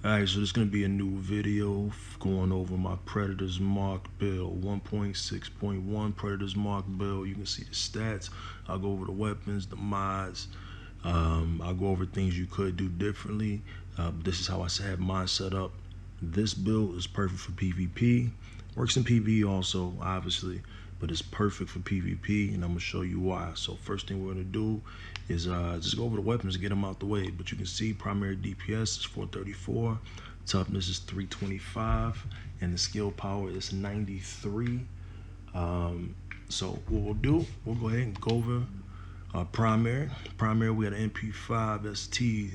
Alright, so this is going to be a new video going over my Predators Mark build. 1.6.1 Predators Mark build. You can see the stats. I'll go over the weapons, the mods. I'll go over things you could do differently. This is how I have mine set up. This build is perfect for PvP. Works in PvE also, obviously, but it's perfect for PvP, and I'm going to show you why. So first thing we're going to do is just go over the weapons and get them out the way. But you can see primary DPS is 434, toughness is 325, and the skill power is 93. So what we'll do, we'll go ahead and go over primary. Primary, we got an MP5 ST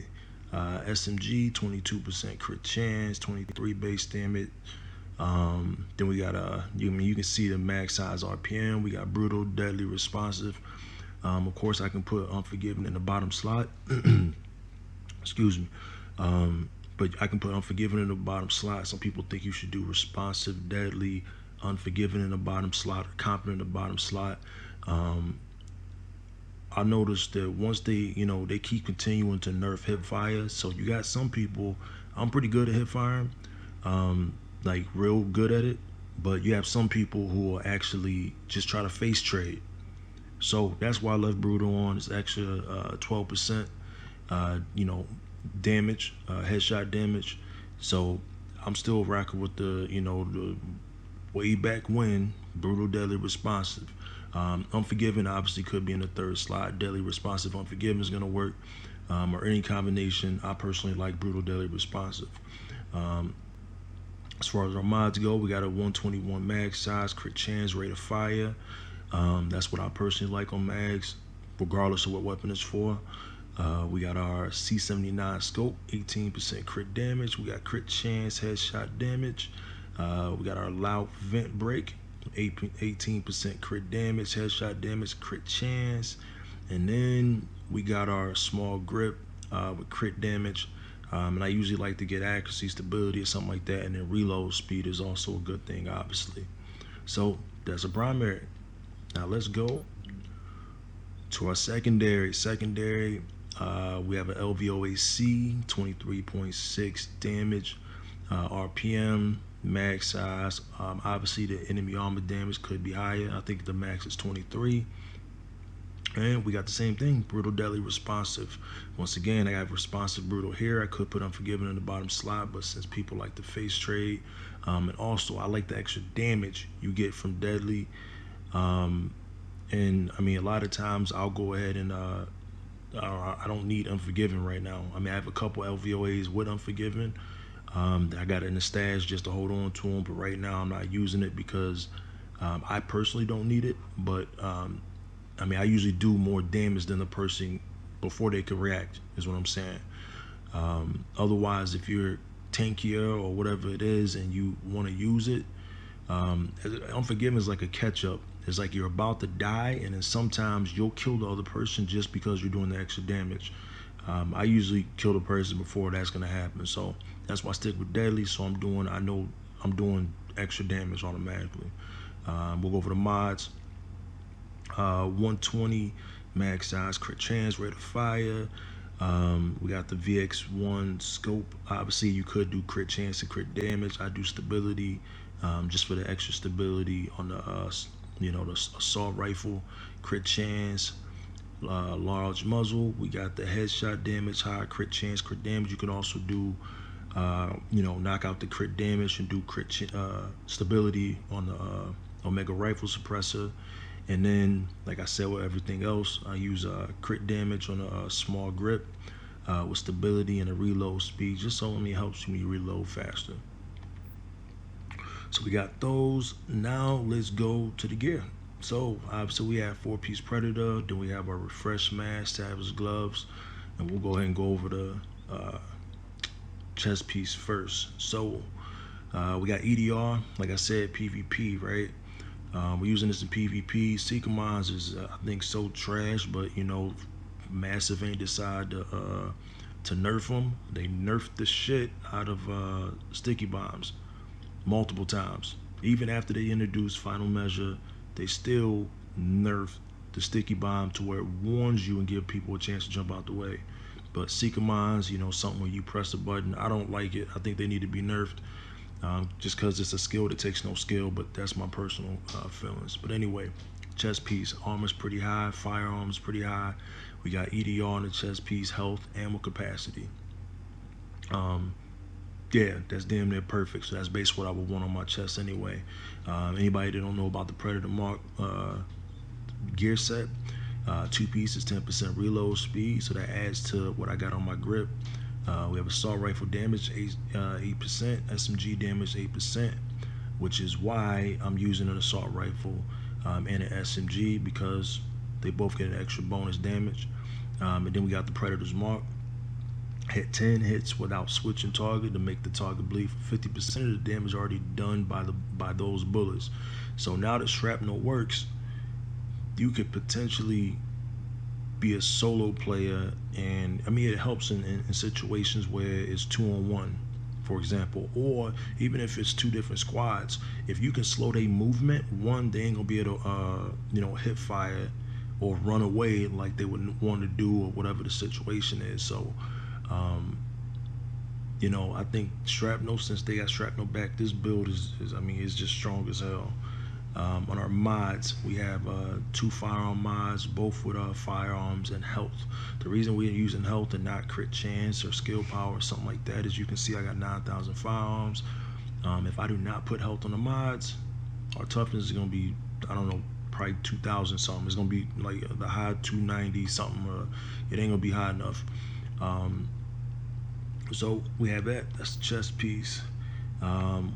SMG, 22% crit chance, 23 base damage. Then we got you can see the max size RPM. We got brutal, deadly, responsive. Of course, I can put unforgiving in the bottom slot. Excuse me. But I can put unforgiving in the bottom slot. Some people think you should do responsive, deadly, unforgiving in the bottom slot, or competent in the bottom slot. I noticed that once they keep continuing to nerf hip fire. So you got some people. I'm pretty good at hip firing. Like real good at it, but you have some people who will actually just try to face trade. So that's why I left brutal on. It's extra 12% damage, headshot damage. So I'm still rocking with the way back when brutal, deadly, responsive. Unforgiving obviously could be in the third slot. Deadly, responsive, unforgiving is gonna work, or any combination. I personally like brutal, deadly, responsive. As far as our mods go, we got a 121 mag size, crit chance, rate of fire. That's what I personally like on mags, regardless of what weapon it's for. We got our C79 scope, 18% crit damage. We got crit chance, headshot damage. We got our loud vent break, 18% crit damage, headshot damage, crit chance. And then we got our small grip with crit damage. And I usually like to get accuracy, stability, or something like that. And then reload speed is also a good thing, obviously. So that's a primary. Now let's go to our secondary. Secondary, we have an LVOAC, 23.6 damage, RPM, max size. Obviously, the enemy armor damage could be higher. I think the max is 23. And we got the same thing, brutal, deadly, responsive. Once again, I have responsive, brutal here. I could put unforgiving in the bottom slot, but since people like to face trade, and also I like the extra damage you get from deadly. And I mean, a lot of times I'll go ahead and I don't need unforgiving right now. I mean, I have a couple LVOAs with unforgiving. I got it in the stash just to hold on to them, but right now I'm not using it because I personally don't need it. But I mean, I usually do more damage than the person before they could react, is what I'm saying. Otherwise, if you're tankier or whatever it is and you want to use it, unforgiving is like a catch-up. It's like you're about to die, and then sometimes you'll kill the other person just because you're doing the extra damage. I usually kill the person before that's gonna happen, so that's why I stick with deadly. So I know I'm doing extra damage automatically. We'll go over the mods. 120 mag size, crit chance, rate of fire. We got the VX1 scope. Obviously, you could do crit chance and crit damage. I do stability, just for the extra stability on the the assault rifle. Crit chance, large muzzle. We got the headshot damage, high crit chance, crit damage. You can also do knock out the crit damage and do crit stability on the Omega rifle suppressor. And then, like I said, with everything else, I use crit damage on a small grip with stability and a reload speed, just so it helps me reload faster. So we got those. Now let's go to the gear. So obviously we have 4-piece Predator, then we have our refresh mask, Savage gloves, and we'll go ahead and go over the chest piece first. So we got EDR, like I said, PvP, right? We're using this in PvP. Seeker Mines is, I think, so trash, but Massive ain't decided to nerf them. They nerfed the shit out of sticky bombs multiple times. Even after they introduced Final Measure, they still nerfed the sticky bomb to where it warns you and give people a chance to jump out the way. But Seeker Mines, something where you press a button. I don't like it. I think they need to be nerfed. Just because it's a skill that takes no skill, but that's my personal feelings. But anyway, chest piece, armor's pretty high, firearms pretty high. We got EDR on the chest piece, health, ammo capacity. Um, yeah, that's damn near perfect. So that's basically what I would want on my chest anyway. Anybody that don't know about the Predator Mark gear set, two pieces, 10% reload speed, so that adds to what I got on my grip. We have assault rifle damage 8%, SMG damage 8%, which is why I'm using an assault rifle and an SMG, because they both get an extra bonus damage. And then we got the Predator's Mark. Hit 10 hits without switching target to make the target bleed for 50% of the damage already done by those bullets. So now that shrapnel works, you could potentially be a solo player, and I mean it helps in situations where it's 2-on-1, for example, or even if it's two different squads. If you can slow their movement, one, they ain't gonna be able to hip fire or run away like they would want to do, or whatever the situation is. So I think shrapnel, since they got shrapnel back, this build is I mean, it's just strong as hell. On our mods, we have two firearm mods, both with firearms and health. The reason we're using health and not crit chance or skill power or something like that is, you can see I got 9,000 firearms. If I do not put health on the mods, our toughness is going to be, I don't know, probably 2,000 something. It's going to be like the high 290 something. It ain't going to be high enough. So we have that. That's the chest piece.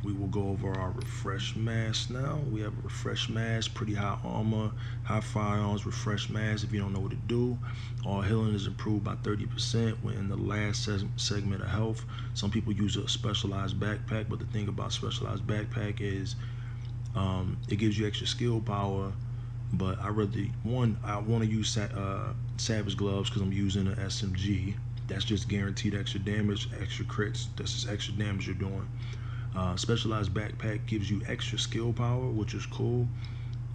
We will go over our refresh mask now. We have a refresh mask, pretty high armor, high firearms, refresh mask. If you don't know what to do, all healing is improved by 30% when in the last segment of health. Some people use a specialized backpack, but the thing about specialized backpack is it gives you extra skill power. But I want to use Savage Gloves because I'm using an SMG. That's just guaranteed extra damage, extra crits. That's just extra damage you're doing. Specialized backpack gives you extra skill power, which is cool,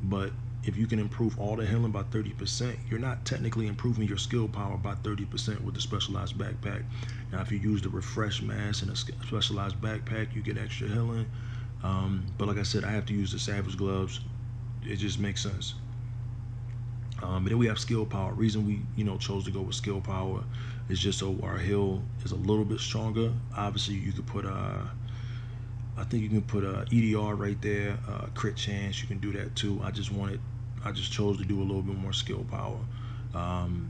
but if you can improve all the healing by 30%, you're not technically improving your skill power by 30% with the specialized backpack. Now, if you use the refresh mask and a specialized backpack, you get extra healing. But like I said, I have to use the Savage Gloves. It just makes sense. But then we have skill power. Reason we chose to go with skill power is just so our heal is a little bit stronger. Obviously, you could put I think you can put a EDR right there, crit chance. You can do that too. I just chose to do a little bit more skill power,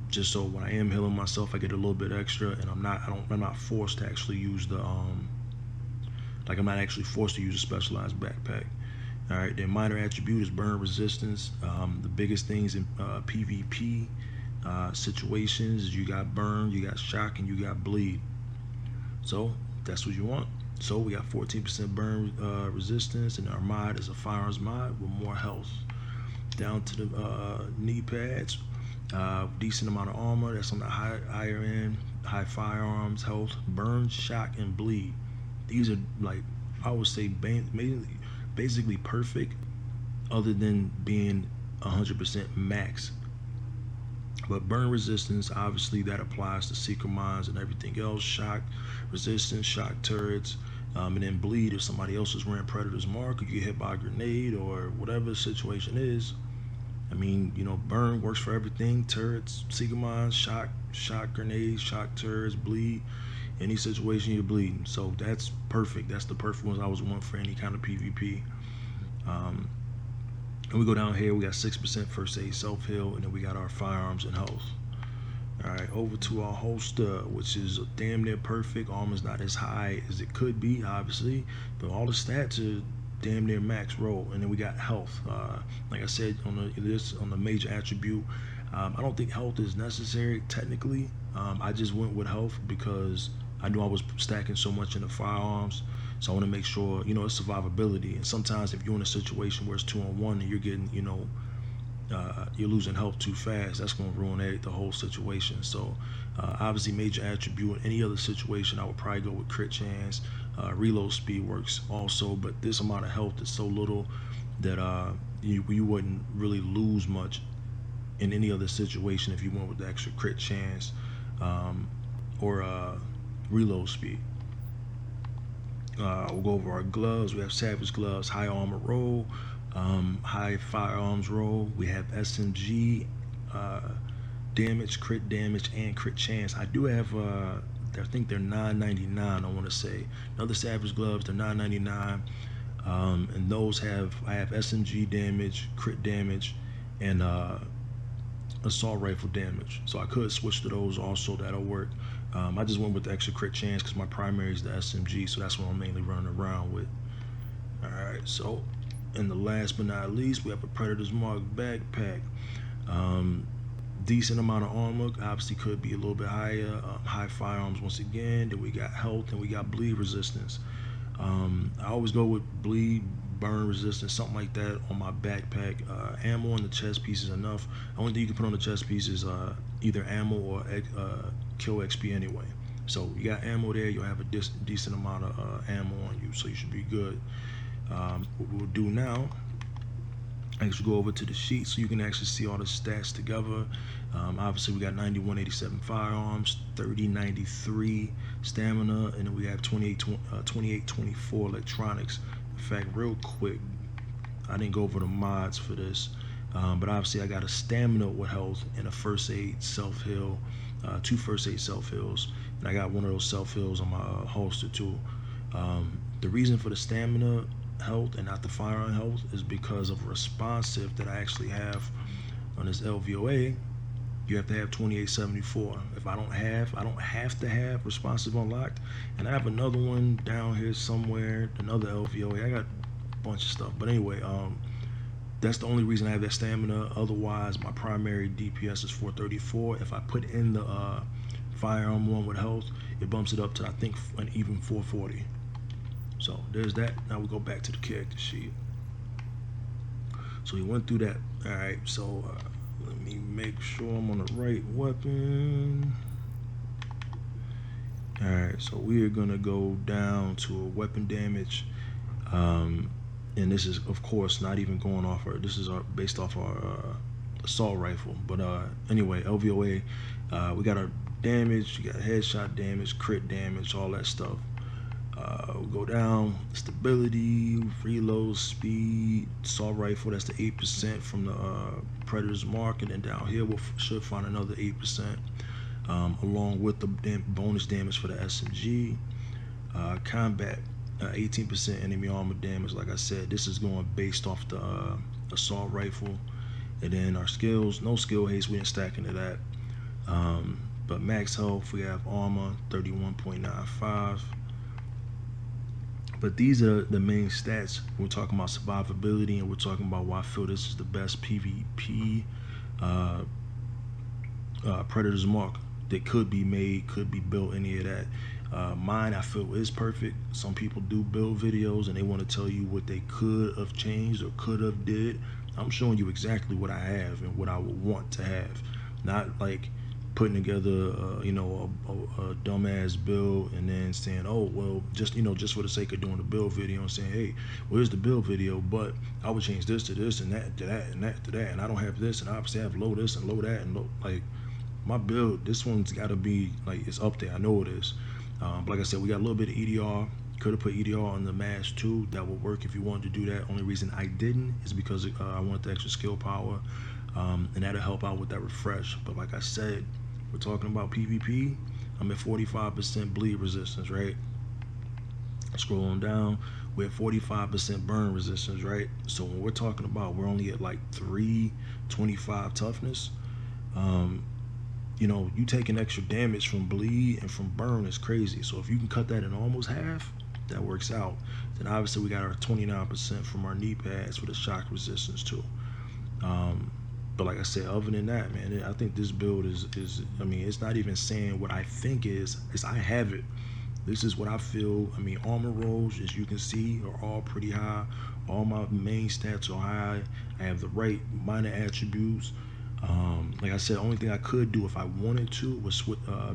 just so when I am healing myself, I get a little bit extra, and I'm not forced to actually use the I'm not actually forced to use a specialized backpack. All right, then minor attribute is burn resistance. The biggest things in PvP situations is you got burn, you got shock, and you got bleed. So that's what you want. So we got 14% burn resistance, and our mod is a firearms mod with more health. Down to the knee pads, decent amount of armor. That's on the higher end. High firearms, health, burn, shock, and bleed. These are, like, I would say basically perfect, other than being 100% max. But burn resistance, obviously that applies to Seeker Mines and everything else. Shock resistance, shock turrets, and then bleed if somebody else is wearing Predator's Mark, or you get hit by a grenade, or whatever the situation is. I mean, burn works for everything. Turrets, Seeker Mines, shock grenades, shock turrets, bleed. Any situation you're bleeding. So that's perfect. That's the perfect ones I was wanting for any kind of PvP. And we go down here, we got 6% first aid self-heal, and then we got our firearms and health. Alright, over to our holster, which is damn near perfect. Armor's not as high as it could be, obviously, but all the stats are damn near max roll. And then we got health. Like I said, on the major attribute, I don't think health is necessary technically. I just went with health because I knew I was stacking so much in the firearms. So I want to make sure, it's survivability. And sometimes if you're in a situation where it's 2-on-1 and you're getting, you're losing health too fast, that's going to ruin the whole situation. So obviously major attribute. In any other situation, I would probably go with crit chance. Reload speed works also, but this amount of health is so little that you wouldn't really lose much in any other situation if you went with the extra crit chance. or reload speed. We'll go over our gloves. We have Savage gloves, high armor roll, high firearms roll. We have SMG uh, damage, crit damage, and crit chance. I do have I think they're $9.99. I want to say another Savage gloves. They're $9.99, and those I have SMG damage, crit damage, and assault rifle damage. So I could switch to those also. That'll work. I just went with the extra crit chance because my primary is the SMG, so that's what I'm mainly running around with. All right. So, and the last but not least, we have a Predator's Mark backpack. Um, Decent amount of armor. Obviously, could be a little bit higher. High firearms once again. Then we got health and we got bleed resistance. I always go with bleed, burn resistance, something like that on my backpack. Ammo on the chest piece is enough. The only thing you can put on the chest piece is either ammo or kill XP anyway. So you got ammo there, you'll have a decent amount of ammo on you, so you should be good. What we'll do now, actually go over to the sheet so you can actually see all the stats together. Obviously, we got 9187 firearms, 3093 stamina, and then we have 2824 electronics. In fact, real quick, I didn't go over the mods for this, but obviously I got a stamina with health and a first aid self heal, two first aid self heals, and I got one of those self heals on my holster too. The reason for the stamina health and not the firearm health is because of responsive that I actually have on this LVOA. You have to have 2874. If I don't have to have responsive unlocked. And I have another one down here somewhere, another LVOA. I got a bunch of stuff, but anyway, that's the only reason I have that stamina. Otherwise, my primary DPS is 434. If I put in the firearm one with health, it bumps it up to I think an even 440. So there's that. Now we go back to the character sheet. So we went through that. All right. So let me make sure I'm on the right weapon. All right. So we are gonna go down to a weapon damage, and this is of course not even going off our. This is based off our assault rifle. But anyway, LVOA. We got our damage. You got headshot damage, crit damage, all that stuff. We'll go down, stability, reload speed, assault rifle, that's the 8% from the Predator's Mark, and then down here we should find another 8%, along with the bonus damage for the SMG. Combat, 18% enemy armor damage. Like I said, this is going based off the assault rifle. And then our skills, no skill haste, we didn't stack into that. But max health, we have armor, 31.95. But these are the main stats. We're talking about survivability, and we're talking about why I feel this is the best PvP Predator's Mark that could be made, could be built, any of that. Mine, I feel, is perfect. Some people do build videos and they want to tell you what they could have changed or could have did. I'm showing you exactly what I have and what I would want to have. Not like putting together, a dumbass build and then saying, oh, well, just for the sake of doing the build video and saying, hey, where's the build video? But I would change this to this and that to that and that to that, and I don't have this, and obviously I have low this and low that, and low, like my build, this one's got to be like, it's up there. I know it is. But like I said, we got a little bit of EDR. Could have put EDR on the mask too. That would work if you wanted to do that. Only reason I didn't is because I wanted the extra skill power, and that'll help out with that refresh. But like I said, we're talking about PvP. I'm at 45% bleed resistance, right? Scrolling down, we're at 45% burn resistance, right? So when we're talking about we're only at like 325 toughness, you taking extra damage from bleed and from burn is crazy. So if you can cut that in almost half, that works out. Then obviously we got our 29% from our Kneepads for the shock resistance too. But like I said, other than that, man, I think this build is I mean, it's not even saying what I think is I have it. This is what I feel. I mean, armor rolls, as you can see, are all pretty high. All my main stats are high. I have the right minor attributes. Like I said, the only thing I could do if I wanted to was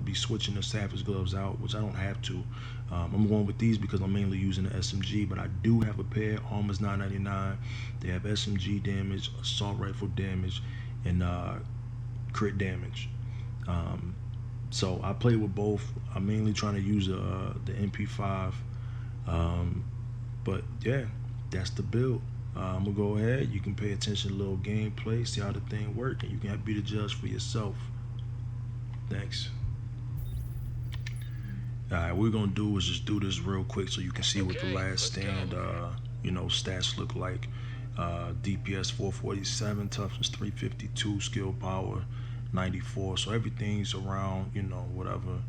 be switching the Savage gloves out, which I don't have to. I'm going with these because I'm mainly using the SMG, but I do have a pair. Armor's $9.99. They have SMG damage, assault rifle damage, and crit damage. So I play with both. I'm mainly trying to use the MP5. Um, but yeah, that's the build. I'm gonna go ahead. You can pay attention to a little gameplay, see how the thing work, and you can be the judge for yourself. Thanks. All right, what we're gonna do is just do this real quick so you can see what the last stand, stats look like. DPS 447, toughness 352, skill power 94. So everything's around, whatever.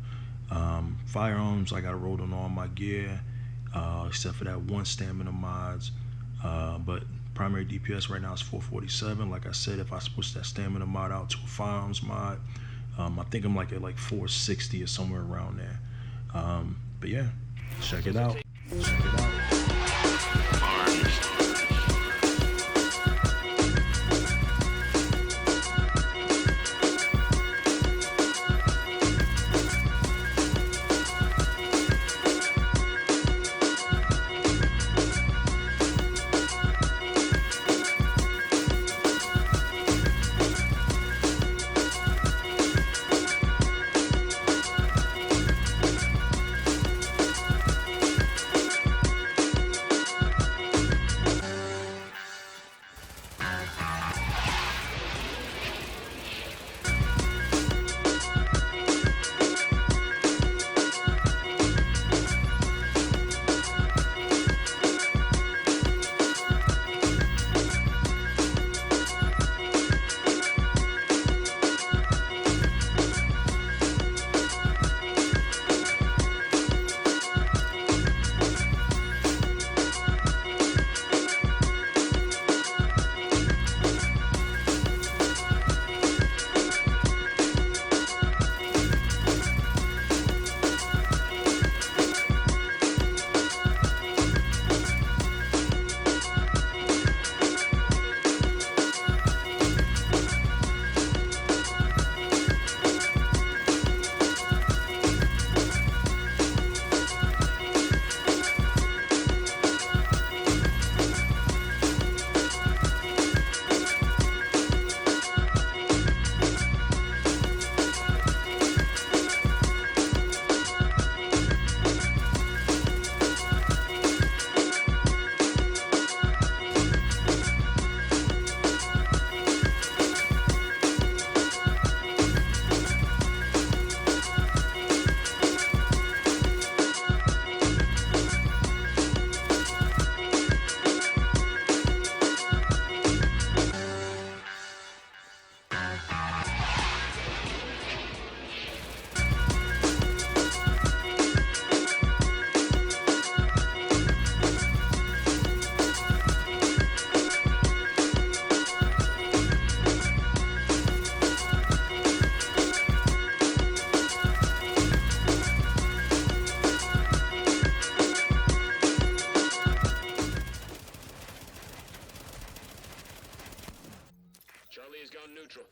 Firearms, I got rolled on all my gear, except for that one stamina mods. But primary DPS right now is 447. Like I said, if I switch that stamina mod out to a firearms mod, I think I'm like at like 460 or somewhere around there. But yeah, check it out. Check it out. Charlie has gone neutral.